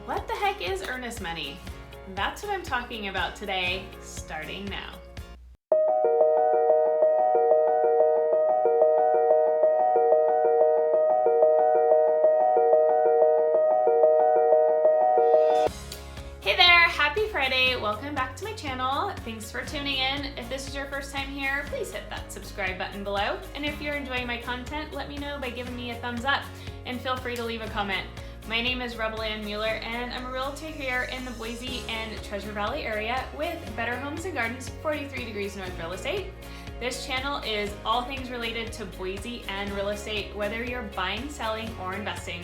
What the heck is earnest money? That's what I'm talking about today, starting now. Hey there, happy Friday. Welcome back to my channel. Thanks for tuning in. If this is your first time here, please hit that subscribe button below. And if you're enjoying my content, let me know by giving me a thumbs up and feel free to leave a comment. My name is Rebelann-Mueller and I'm a realtor here in the Boise and Treasure Valley area with Better Homes and Gardens 43 Degrees North Real Estate. This channel is all things related to Boise and real estate, whether you're buying, selling, or investing.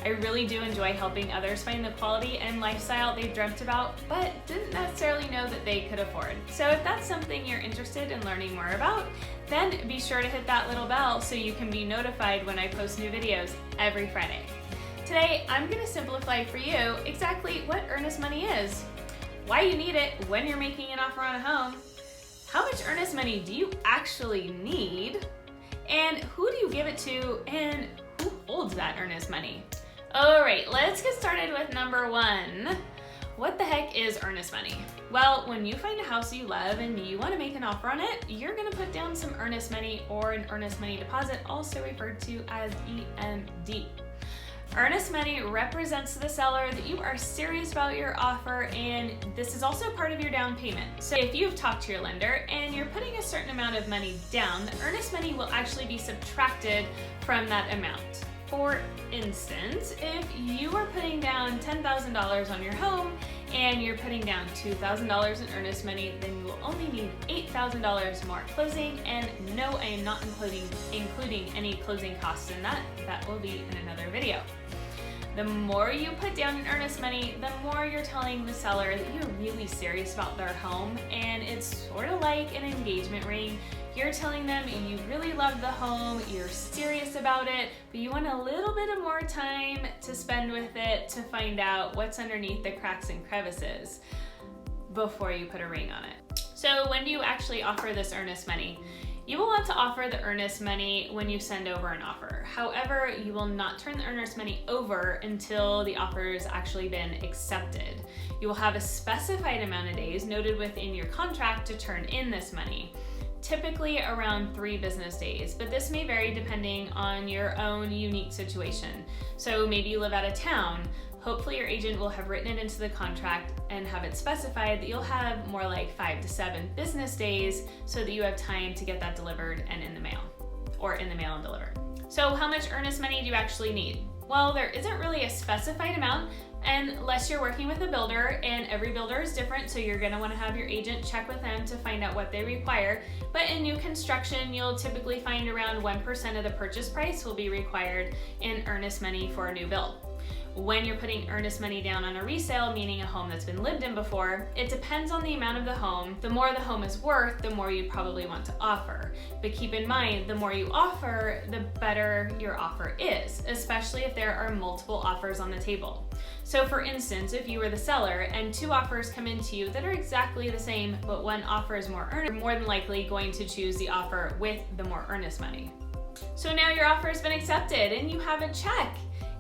I really do enjoy helping others find the quality and lifestyle they've dreamt about, but didn't necessarily know that they could afford. So if that's something you're interested in learning more about, then be sure to hit that little bell so you can be notified when I post new videos every Friday. Today, I'm going to simplify for you exactly what earnest money is, why you need it when you're making an offer on a home, how much earnest money do you actually need, and who do you give it to, and who holds that earnest money? All right, let's get started with number one. What the heck is earnest money? Well, when you find a house you love and you want to make an offer on it, you're going to put down some earnest money or an earnest money deposit, also referred to as EMD. Earnest money represents to the seller that you are serious about your offer, and this is also part of your down payment. So if you've talked to your lender and you're putting a certain amount of money down, the earnest money will actually be subtracted from that amount. For instance, if you are putting down $10,000 on your home and you're putting down $2,000 in earnest money, then you will only need $8,000 more closing, and no, I am not including any closing costs in that. That will be in another video. The more you put down in earnest money, the more you're telling the seller that you're really serious about their home, and it's sort of like an engagement ring. You're telling them you really love the home, you're serious about it, but you want a little bit of more time to spend with it to find out what's underneath the cracks and crevices before you put a ring on it. So when do you actually offer this earnest money? You will want to offer the earnest money when you send over an offer. However, you will not turn the earnest money over until the offer has actually been accepted. You will have a specified amount of days noted within your contract to turn in this money, typically around 3 business days, but this may vary depending on your own unique situation. So maybe you live out of town. Hopefully your agent will have written it into the contract and have it specified that you'll have more like 5 to 7 business days so that you have time to get that delivered and in the mail, or in the mail and delivered. So how much earnest money do you actually need? Well, there isn't really a specified amount unless you're working with a builder, and every builder is different, so you're gonna wanna have your agent check with them to find out what they require. But in new construction, you'll typically find around 1% of the purchase price will be required in earnest money for a new build. When you're putting earnest money down on a resale, meaning a home that's been lived in before, it depends on the amount of the home. The more the home is worth, the more you probably want to offer. But keep in mind, the more you offer, the better your offer is, especially if there are multiple offers on the table. So for instance, if you were the seller and 2 offers come into you that are exactly the same, but one offer is more earnest, you're more than likely going to choose the offer with the more earnest money. So now your offer has been accepted and you have a check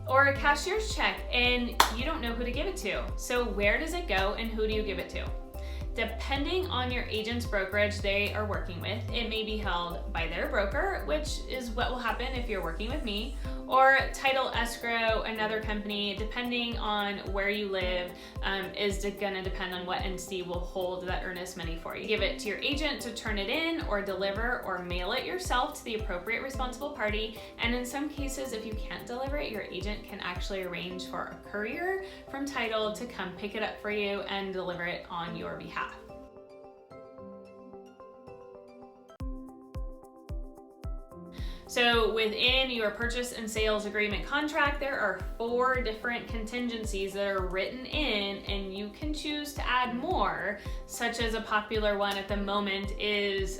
or a cashier's check and you don't know who to give it to. So where does it go and who do you give it to? Depending on your agent's brokerage they are working with, it may be held by their broker, which is what will happen if you're working with me, or title escrow, another company. Depending on where you live, is gonna depend on what entity will hold that earnest money for you. Give it to your agent to turn it in or deliver, or mail it yourself to the appropriate responsible party. And in some cases, if you can't deliver it, your agent can actually arrange for a courier from title to come pick it up for you and deliver it on your behalf. So within your purchase and sales agreement contract, there are 4 different contingencies that are written in, and you can choose to add more, such as a popular one at the moment is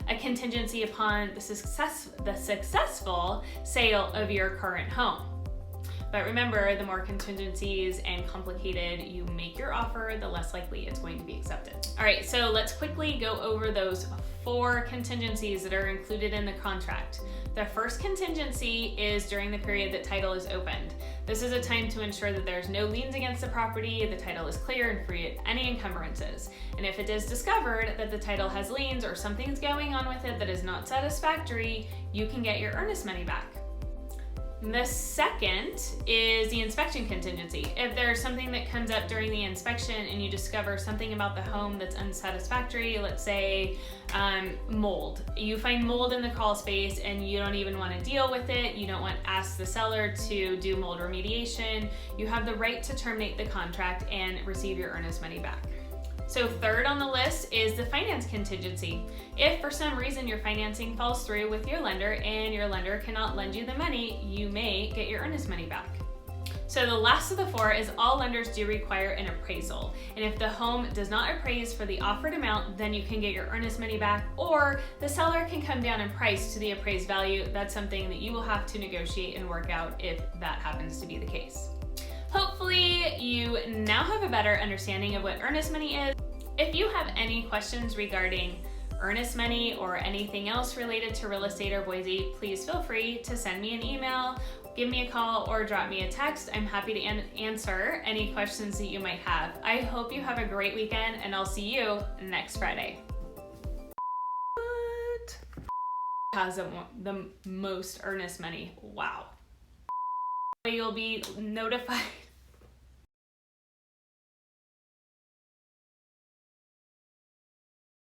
a contingency upon the successful sale of your current home. But remember, the more contingencies and complicated you make your offer, the less likely it's going to be accepted. All right, so let's quickly go over those 4 contingencies that are included in the contract. The first contingency is during the period that title is opened. This is a time to ensure that there's no liens against the property, the title is clear and free of any encumbrances. And if it is discovered that the title has liens or something's going on with it that is not satisfactory, you can get your earnest money back. The second is the inspection contingency. If there's something that comes up during the inspection and you discover something about the home that's unsatisfactory, let's say mold. You find mold in the crawl space and you don't even want to deal with it. You don't want to ask the seller to do mold remediation. You have the right to terminate the contract and receive your earnest money back. So third on the list is the finance contingency. If for some reason your financing falls through with your lender and your lender cannot lend you the money, you may get your earnest money back. So the last of the 4 is all lenders do require an appraisal. And if the home does not appraise for the offered amount, then you can get your earnest money back, or the seller can come down in price to the appraised value. That's something that you will have to negotiate and work out if that happens to be the case. Hopefully you now have a better understanding of what earnest money is. If you have any questions regarding earnest money or anything else related to real estate or Boise, please feel free to send me an email, give me a call, or drop me a text. I'm happy to answer any questions that you might have. I hope you have a great weekend, and I'll see you next Friday. What has the most earnest money? Wow. You'll be notified